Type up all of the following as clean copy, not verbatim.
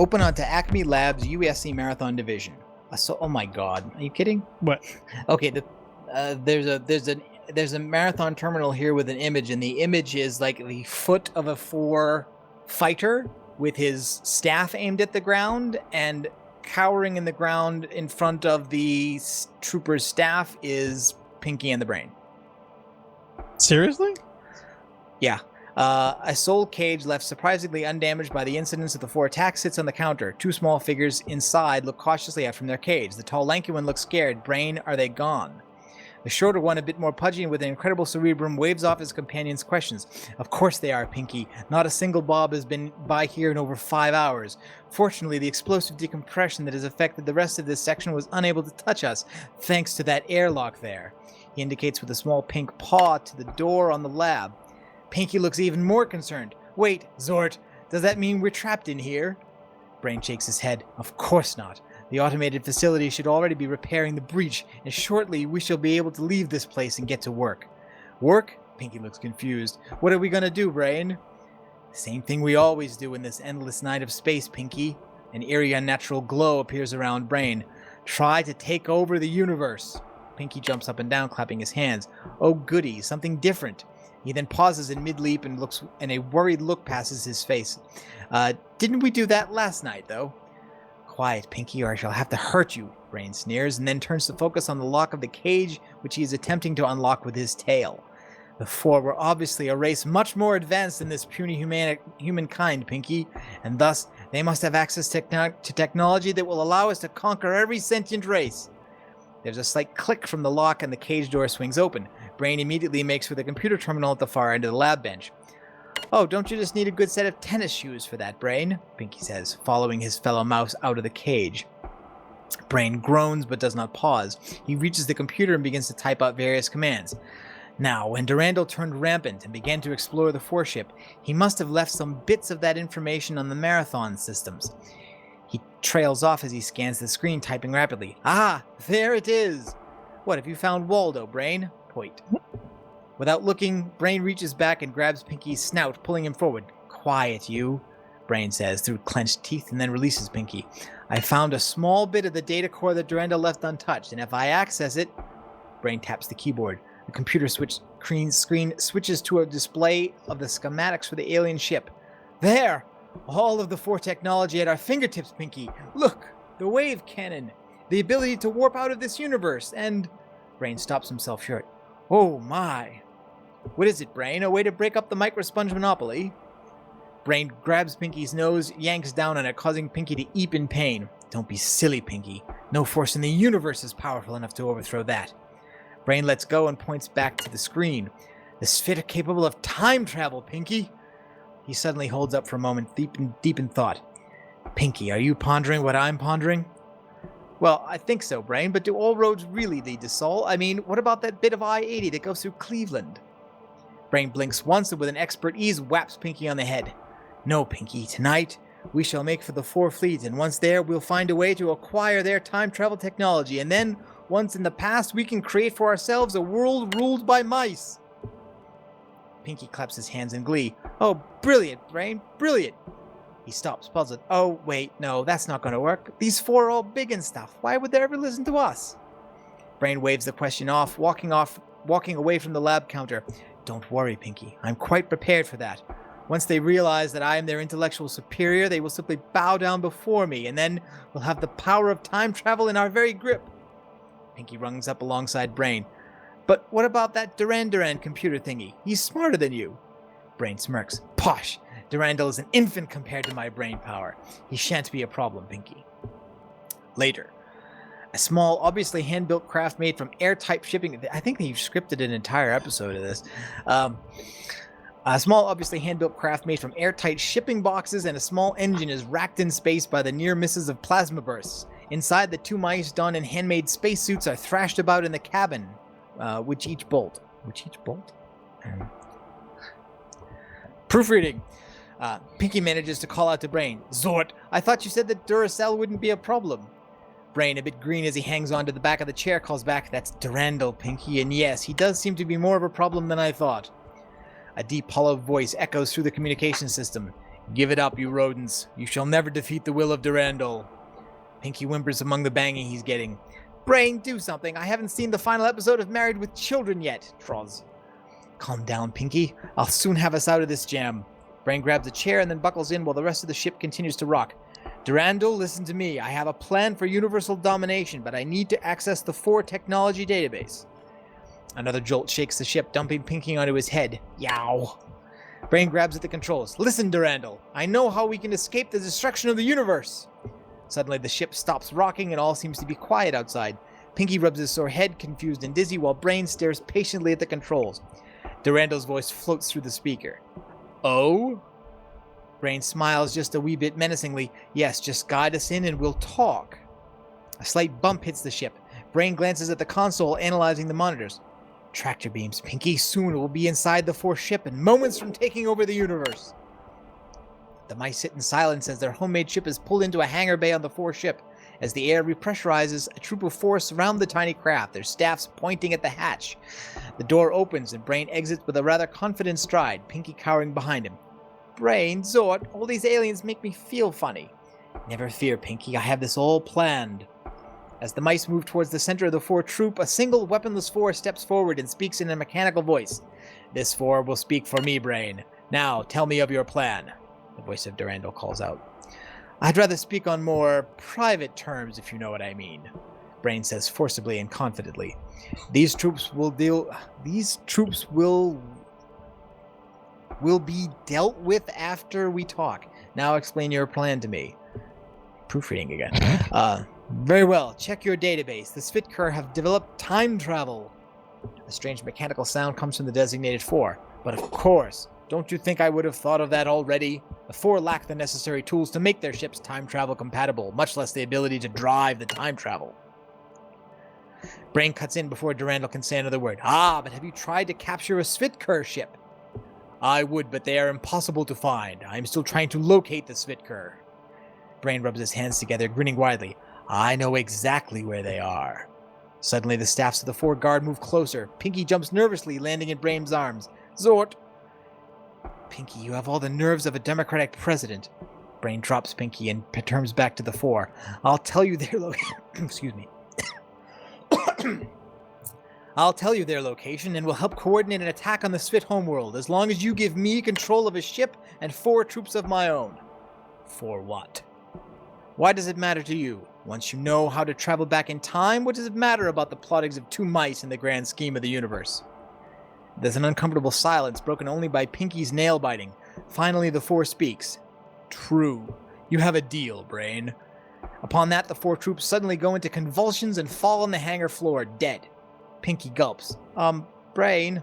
Open onto Acme Labs USC Marathon Division. Oh my God! Are you kidding? What? Okay, there's a marathon terminal here with an image, and the image is like the foot of a Pfhor fighter with his staff aimed at the ground, and cowering in the ground in front of the trooper's staff is Pinky and the Brain. Seriously? Yeah. A soul cage left surprisingly undamaged by the incidents of the 4 attacks sits on the counter. 2 small figures inside look cautiously out from their cage. The tall, lanky one looks scared. Brain, are they gone? The shorter one, a bit more pudgy and with an incredible cerebrum, waves off his companion's questions. Of course they are, Pinky. Not a single Bob has been by here in over 5 hours. Fortunately, the explosive decompression that has affected the rest of this section was unable to touch us, thanks to that airlock there. He indicates with a small pink paw to the door on the lab. Pinky looks even more concerned. Wait, Zort, does that mean we're trapped in here? Brain shakes his head. Of course not. The automated facility should already be repairing the breach, and shortly we shall be able to leave this place and get to work. Work? Pinky looks confused. What are we gonna do, Brain? Same thing we always do in this endless night of space, Pinky. An eerie, unnatural glow appears around Brain. Try to take over the universe. Pinky jumps up and down, clapping his hands. Oh goody, something different. He then pauses in mid-leap and a worried look passes his face. Didn't we do that last night, though? Quiet, Pinky, or I shall have to hurt you, Brain sneers, and then turns to focus on the lock of the cage, which he is attempting to unlock with his tail. The 4 were obviously a race much more advanced than this puny humankind, Pinky, and thus they must have access to technology that will allow us to conquer every sentient race. There's a slight click from the lock and the cage door swings open. Brain immediately makes for the computer terminal at the far end of the lab bench. Oh, don't you just need a good set of tennis shoes for that, Brain? Pinky says, following his fellow mouse out of the cage. Brain groans but does not pause. He reaches the computer and begins to type out various commands. Now, when Durandal turned rampant and began to explore the 4 ship, he must have left some bits of that information on the marathon systems. He trails off as he scans the screen, typing rapidly. Ah, there it is! What, have you found Waldo, Brain? Point. Without looking, Brain reaches back and grabs Pinky's snout, pulling him forward. Quiet, you, Brain says through clenched teeth, and then releases Pinky. I found a small bit of the data core that Durandal left untouched, and if I access it... Brain taps the keyboard. The computer screen switches to a display of the schematics for the alien ship. There! All of the 4 technology at our fingertips, Pinky. Look! The wave cannon! The ability to warp out of this universe, and... Brain stops himself short. Oh my! What is it, Brain? A way to break up the microsponge monopoly? Brain grabs Pinky's nose, yanks down on it, causing Pinky to eep in pain. Don't be silly, Pinky. No force in the universe is powerful enough to overthrow that. Brain lets go and points back to the screen. The sphere capable of time travel, Pinky! He suddenly holds up for a moment, deep in thought. Pinky, are you pondering what I'm pondering? Well, I think so, Brain, but do all roads really lead to Sol? I mean, what about that bit of I-80 that goes through Cleveland? Brain blinks once and with an expert ease whaps Pinky on the head. No, Pinky, tonight we shall make for the 4 fleets, and once there, we'll find a way to acquire their time travel technology, and then, once in the past, we can create for ourselves a world ruled by mice. Pinky claps his hands in glee. Oh, brilliant, Brain, brilliant. He stops, puzzled. Oh, wait, no, that's not going to work. These 4 are all big and stuff. Why would they ever listen to us? Brain waves the question off, walking away from the lab counter. Don't worry, Pinky. I'm quite prepared for that. Once they realize that I am their intellectual superior, they will simply bow down before me, and then we'll have the power of time travel in our very grip. Pinky rungs up alongside Brain. But what about that Duran computer thingy? He's smarter than you. Brain smirks. Posh! Durandal is an infant compared to my brain power. He shan't be a problem, Pinky. Later. A small, obviously hand-built craft made from airtight shipping... I think they've scripted an entire episode of this. A small, obviously hand-built craft made from airtight shipping boxes and a small engine is racked in space by the near misses of plasma bursts. Inside, the 2 mice donned in handmade spacesuits are thrashed about in the cabin. Which each bolt? Proofreading. Pinky manages to call out to Brain. Zort, I thought you said that Duracell wouldn't be a problem. Brain, a bit green as he hangs on to the back of the chair, calls back, That's Durandal, Pinky, and yes, he does seem to be more of a problem than I thought. A deep, hollow voice echoes through the communication system. Give it up, you rodents. You shall never defeat the will of Durandal. Pinky whimpers among the banging he's getting. Brain, do something. I haven't seen the final episode of Married with Children yet, Troz. Calm down, Pinky. I'll soon have us out of this jam. Brain grabs a chair and then buckles in while the rest of the ship continues to rock. Durandal, listen to me. I have a plan for universal domination, but I need to access the Pfhor technology database. Another jolt shakes the ship, dumping Pinky onto his head. Yow. Brain grabs at the controls. Listen, Durandal. I know how we can escape the destruction of the universe. Suddenly, the ship stops rocking and all seems to be quiet outside. Pinky rubs his sore head, confused and dizzy, while Brain stares patiently at the controls. Durandal's voice floats through the speaker. Oh? Brain smiles just a wee bit menacingly. Yes, just guide us in and we'll talk. A slight bump hits the ship. Brain glances at the console, analyzing the monitors. Tractor beams, Pinky. Soon we'll be inside the Pfhor ship and moments from taking over the universe. The mice sit in silence as their homemade ship is pulled into a hangar bay on the Pfhor ship. As the air repressurizes, a troop of Pfhor surround the tiny craft, their staffs pointing at the hatch. The door opens and Brain exits with a rather confident stride, Pinky cowering behind him. Brain, Zort, all these aliens make me feel funny. Never fear, Pinky, I have this all planned. As the mice move towards the center of the Pfhor troop, a single weaponless Pfhor steps forward and speaks in a mechanical voice. This Pfhor will speak for me, Brain. Now, tell me of your plan. The voice of Durandal calls out. I'd rather speak on more private terms, if you know what I mean. Brain says forcibly and confidently. These troops will be dealt with after we talk. Now explain your plan to me. Proofreading again. Very well. Check your database. The Pfhor have developed time travel. A strange mechanical sound comes from the designated Pfhor. But of course, don't you think I would have thought of that already? The Pfhor lack the necessary tools to make their ships time travel compatible, much less the ability to drive the time travel. Brain cuts in before Durandal can say another word. But have you tried to capture a Pfhor ship? I would, but they are impossible to find. I am still trying to locate the Pfhor. Brain rubs his hands together, grinning widely. I know exactly where they are. Suddenly, the staffs of the Pfhor guard move closer. Pinky jumps nervously, landing in Brain's arms. Zort! Pinky, you have all the nerves of a democratic president. Brain drops Pinky and turns back to the Pfhor. I'll tell you their Excuse me. I'll tell you their location and will help coordinate an attack on the Pfhor homeworld as long as you give me control of a ship and 4 troops of my own. For what? Why does it matter to you? Once you know how to travel back in time, what does it matter about the plottings of 2 mice in the grand scheme of the universe? There's an uncomfortable silence broken only by Pinky's nail-biting. Finally, the Pfhor speaks. True. You have a deal, Brain. Upon that, the 4 troops suddenly go into convulsions and fall on the hangar floor, dead. Pinky gulps. Brain.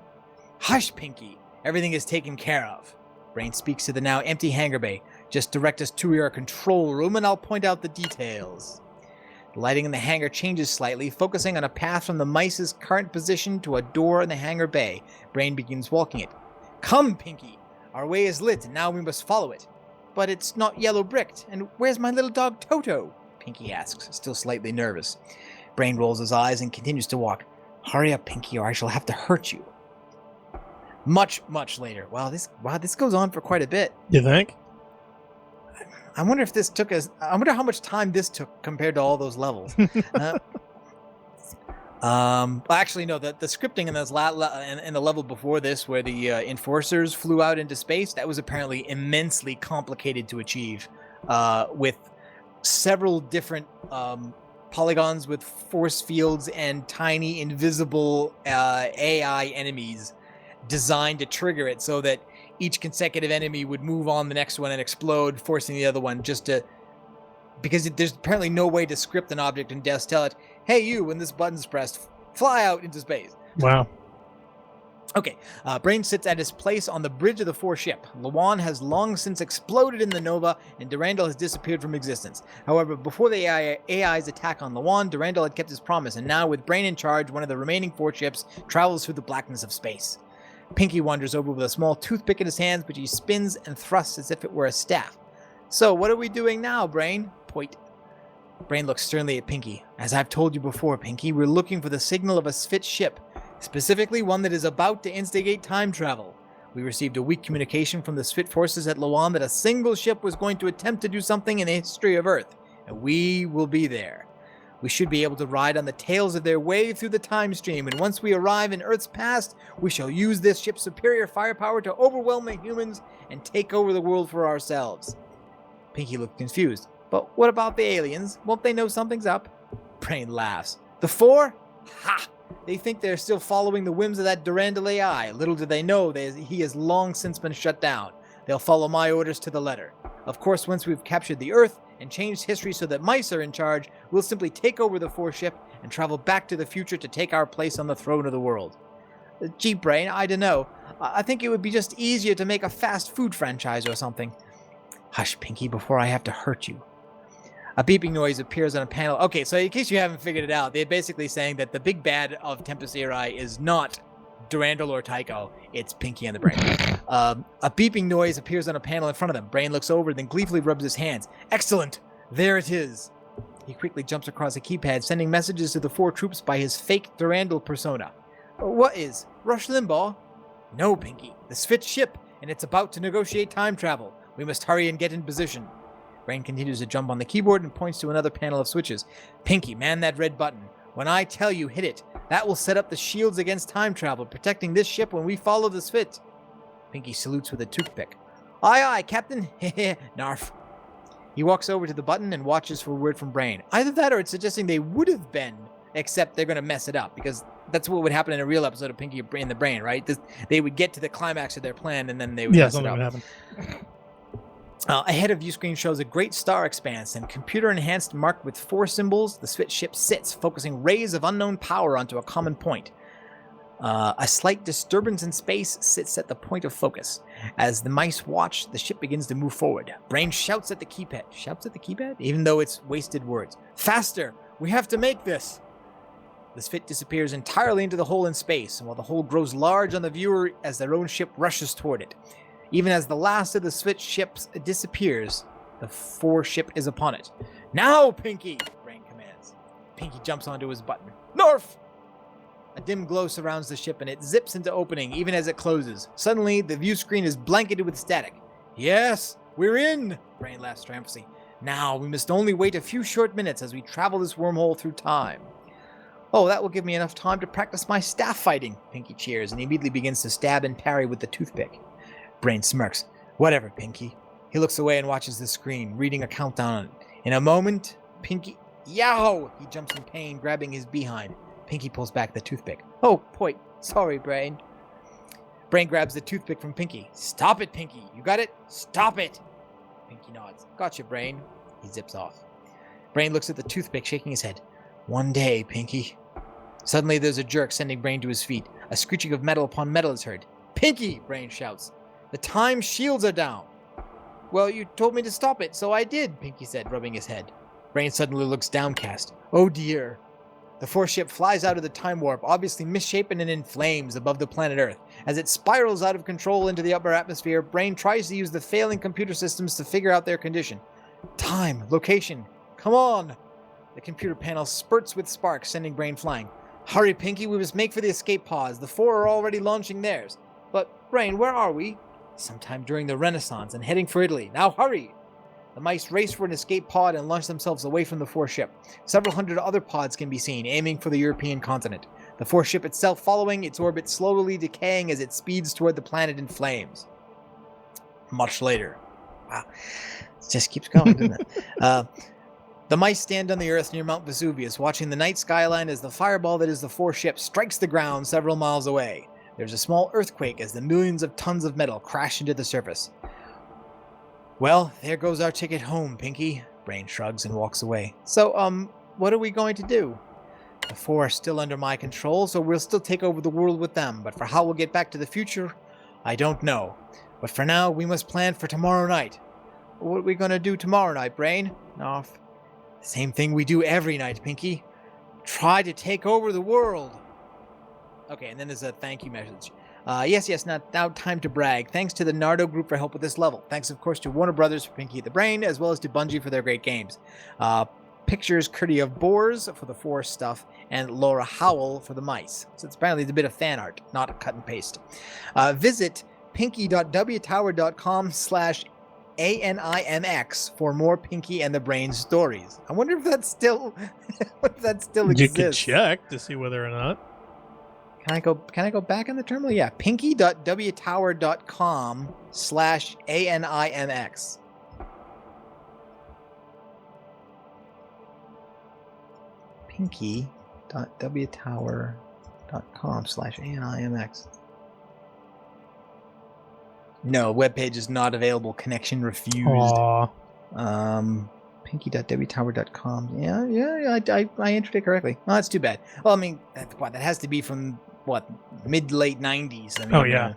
Hush, Pinky. Everything is taken care of. Brain speaks to the now empty hangar bay. Just direct us to your control room and I'll point out the details. The lighting in the hangar changes slightly, focusing on a path from the mice's current position to a door in the hangar bay. Brain begins walking it. Come, Pinky. Our way is lit and now we must follow it. But it's not yellow bricked. And where's my little dog Toto? Pinky asks, still slightly nervous. Brain rolls his eyes and continues to walk. Hurry up, Pinky, or I shall have to hurt you. Much, much later. Wow, this goes on for quite a bit. You think? I wonder if this took us. I wonder how much time this took compared to all those levels. Actually, no. The scripting in this in the level before this, where the enforcers flew out into space, that was apparently immensely complicated to achieve, with several different polygons with force fields and tiny invisible AI enemies designed to trigger it, so that each consecutive enemy would move on the next one and explode, forcing the other one because there's apparently no way to script an object and just tell it, hey, you, when this button's pressed, fly out into space. Wow. Okay, Brain sits at his place on the bridge of the Pfhor ship. Lawan has long since exploded in the Nova, and Durandal has disappeared from existence. However, before the AI's attack on Lawan, Durandal had kept his promise, and now, with Brain in charge, one of the remaining 4 ships travels through the blackness of space. Pinky wanders over with a small toothpick in his hands, which he spins and thrusts as if it were a staff. So, what are we doing now, Brain? Point. Brain looks sternly at Pinky. As I've told you before, Pinky, we're looking for the signal of a Pfhor ship, specifically one that is about to instigate time travel. We received a weak communication from the Spit forces at Lawan that a single ship was going to attempt to do something in the history of Earth, and we will be there. We should be able to ride on the tails of their wave through the time stream, and once we arrive in Earth's past, we shall use this ship's superior firepower to overwhelm the humans and take over the world for ourselves. Pinky looked confused. But what about the aliens? Won't they know something's up? Brain laughs. The Pfhor? Ha! They think they're still following the whims of that Durandal AI. Little do they know that he has long since been shut down. They'll follow my orders to the letter. Of course, once we've captured the Earth and changed history so that mice are in charge, we'll simply take over the Pfhor ship and travel back to the future to take our place on the throne of the world. Gee, Brain, I dunno. I think it would be just easier to make a fast food franchise or something. Hush, Pinky, before I have to hurt you. A beeping noise appears on a panel. Okay, so in case you haven't figured it out, they're basically saying that the big bad of Tempus Irae is not Durandal or Tycho, it's Pinky and the Brain. A beeping noise appears on a panel in front of them. Brain looks over, then gleefully rubs his hands. Excellent! There it is! He quickly jumps across a keypad, sending messages to the 4 troops by his fake Durandal persona. What is? Rush Limbaugh? No, Pinky. The Spit ship, and it's about to negotiate time travel. We must hurry and get in position. Brain continues to jump on the keyboard and points to another panel of switches. Pinky, man that red button. When I tell you, hit it. That will set up the shields against time travel, protecting this ship when we follow the Spit. Pinky salutes with a toothpick. Aye, aye, Captain. Heh, narf. He walks over to the button and watches for a word from Brain. Either that or it's suggesting they would have been, except they're going to mess it up, because that's what would happen in a real episode of Pinky and the Brain, right? They would get to the climax of their plan, and then they would mess it up. Something would happen. Ahead of view screen shows a great star expanse and computer-enhanced marked with 4 symbols. The Spit ship sits, focusing rays of unknown power onto a common point. A slight disturbance in space sits at the point of focus. As the mice watch, the ship begins to move forward. Brain shouts at the keypad. Shouts at the keypad? Even though it's wasted words. Faster! We have to make this! The Spit disappears entirely into the hole in space, and while the hole grows large on the viewer as their own ship rushes toward it. Even as the last of the Spit ships disappears, the Pfhor ship is upon it. Now, Pinky! Brain commands. Pinky jumps onto his button. Norf! A dim glow surrounds the ship and it zips into opening even as it closes. Suddenly, the view screen is blanketed with static. Yes, we're in! Brain laughs triumphantly. Now, we must only wait a few short minutes as we travel this wormhole through time. Oh, that will give me enough time to practice my staff fighting, Pinky cheers and immediately begins to stab and parry with the toothpick. Brain smirks. Whatever, Pinky. He looks away and watches the screen, reading a countdown. In a moment, Pinky... Yow! He jumps in pain, grabbing his behind. Pinky pulls back the toothpick. Oh, point. Sorry, Brain. Brain grabs the toothpick from Pinky. Stop it, Pinky. You got it? Stop it! Pinky nods. Gotcha, Brain. He zips off. Brain looks at the toothpick, shaking his head. One day, Pinky. Suddenly, there's a jerk, sending Brain to his feet. A screeching of metal upon metal is heard. Pinky! Brain shouts. The time shields are down. Well, you told me to stop it, so I did, Pinky said, rubbing his head. Brain suddenly looks downcast. Oh dear. The Pfhor ship flies out of the time warp, obviously misshapen and in flames above the planet Earth. As it spirals out of control into the upper atmosphere, Brain tries to use the failing computer systems to figure out their condition. Time, location, come on. The computer panel spurts with sparks, sending Brain flying. Hurry, Pinky, we must make for the escape pods. The Pfhor are already launching theirs. But, Brain, where are we? Sometime during the Renaissance and heading for Italy. Now hurry! The mice race for an escape pod and launch themselves away from the Pfhor ship. Several hundred other pods can be seen, aiming for the European continent. The Pfhor ship itself following, its orbit slowly decaying as it speeds toward the planet in flames. Much later. Wow. It just keeps going, doesn't it? The mice stand on the Earth near Mount Vesuvius, watching the night skyline as the fireball that is the Pfhor ship strikes the ground several miles away. There's a small earthquake as the millions of tons of metal crash into the surface. Well, there goes our ticket home, Pinky. Brain shrugs and walks away. So, what are we going to do? The Pfhor are still under my control, so we'll still take over the world with them. But for how we'll get back to the future, I don't know. But for now, we must plan for tomorrow night. What are we going to do tomorrow night, Brain? No, same thing we do every night, Pinky. Try to take over the world. Okay, and then there's a thank you message. Yes, now time to brag. Thanks to the Nardo group for help with this level. Thanks, of course, to Warner Brothers for Pinky the Brain, as well as to Bungie for their great games. Pictures courtesy of Boars for the Pfhor stuff, and Laura Howell for the mice. So it's apparently a bit of fan art, not a cut and paste. Visit pinky.wtower.com/ANIMX for more Pinky and the Brain stories. I wonder if that's still You exists. could check to see whether or not. Can I go back on the terminal? Yeah, pinky.wtower.com/ANIMX. pinky.wtower.com/ANIMX. No, webpage is not available. Connection refused. Aw. Pinky.wtower.com. Yeah, I entered it correctly. Well, that's too bad. Well, I mean, that has to be from, what, mid-late 90s. I mean, Oh, yeah.